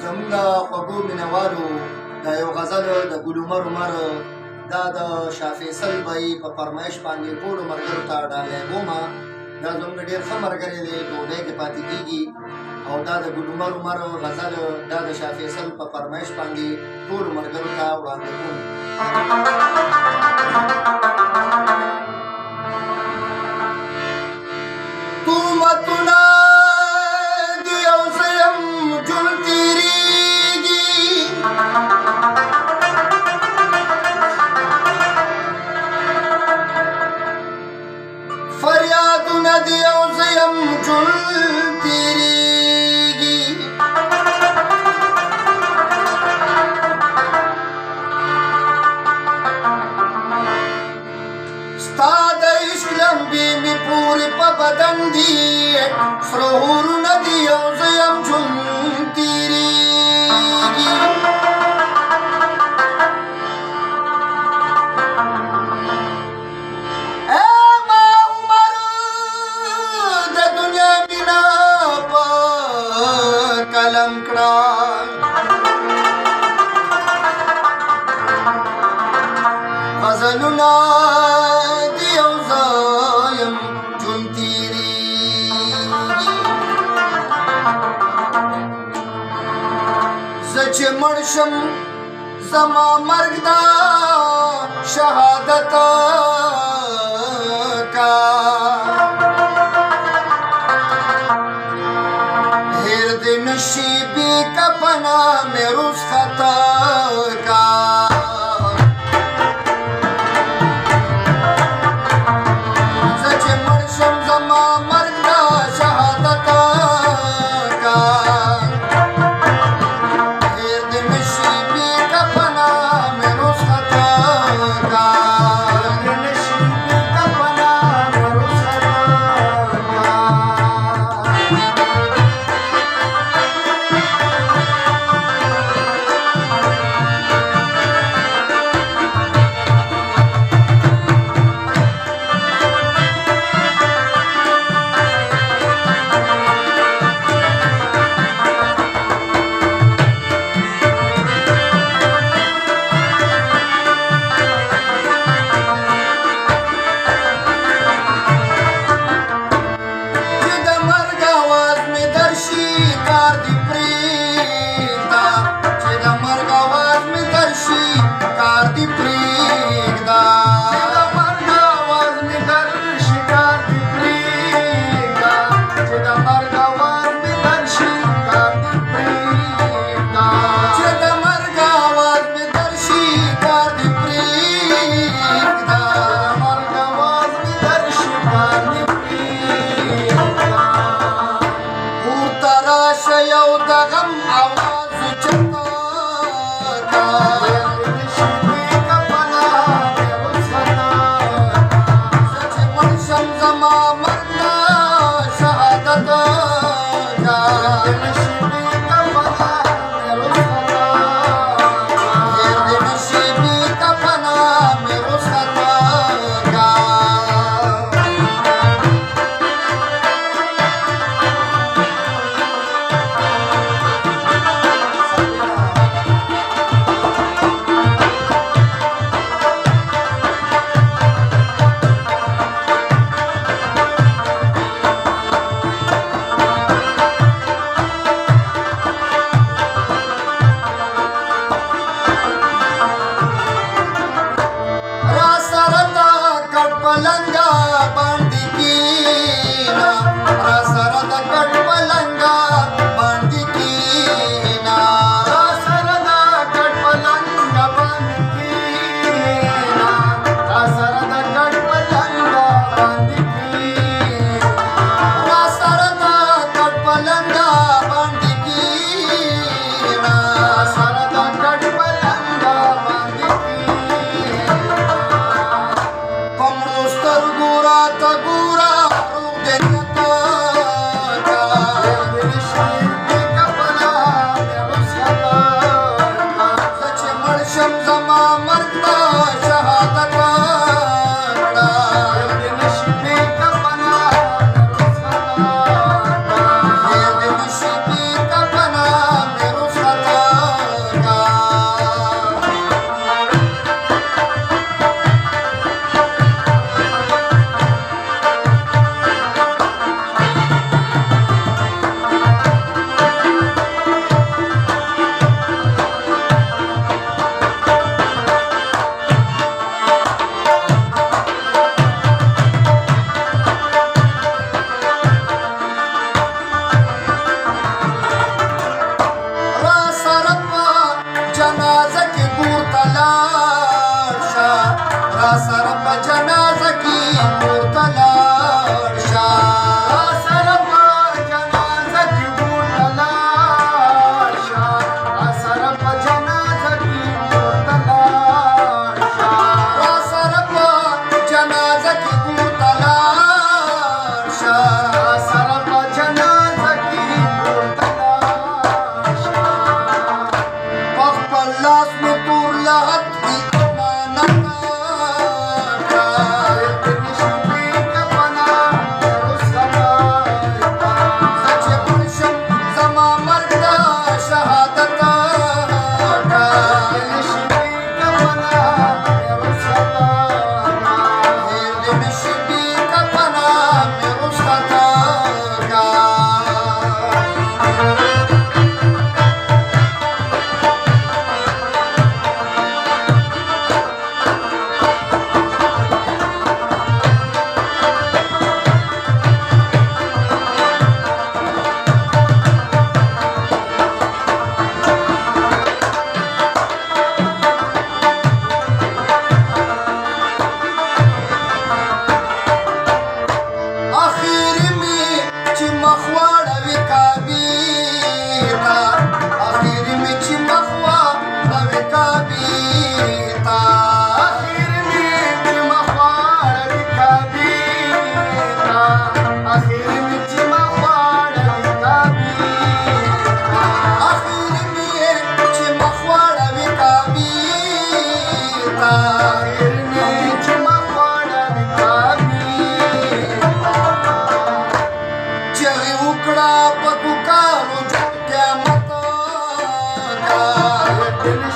زموږ خوږو مینوالو دا یو غزل د ګل عمر عمر دا د شاه فیصل بهي په فرمایش باندې ټولو ملګرو ته ډالۍ کومه. دا زموږ ډېر ښه ملګری دی، ډوډۍ کې پاتې کېږي. او دا د ګل عمر عمر غزل دا د شاه فیصل په فرمایش باندې ټولو ملګرو ته وړاندې کوم. تومتونه د یو زه یم جون تېرېږي، فریادونه د یو زه یم جون تېرېږي. ستا د عشق لمبې مې پورې په بدن دي، سره اورونه د یو زه یم جون تېرېږي. قلم کړه غزلونه د یو ځایم جون تېرېږي. زه چې مړ شم زما مرګ دا شهادت کا، نشی بی کپنا میں رسخت کا. زچ مرشم زما مرگ دا شہادت کا، ہرد نشی بی کپنا میں رسخت کا. نشی بی کپنا میں رسخت کا. مرګ د شهادت کا نشي کفنا میرو ستا هیر نشي کفنا میرو ستا کا Finish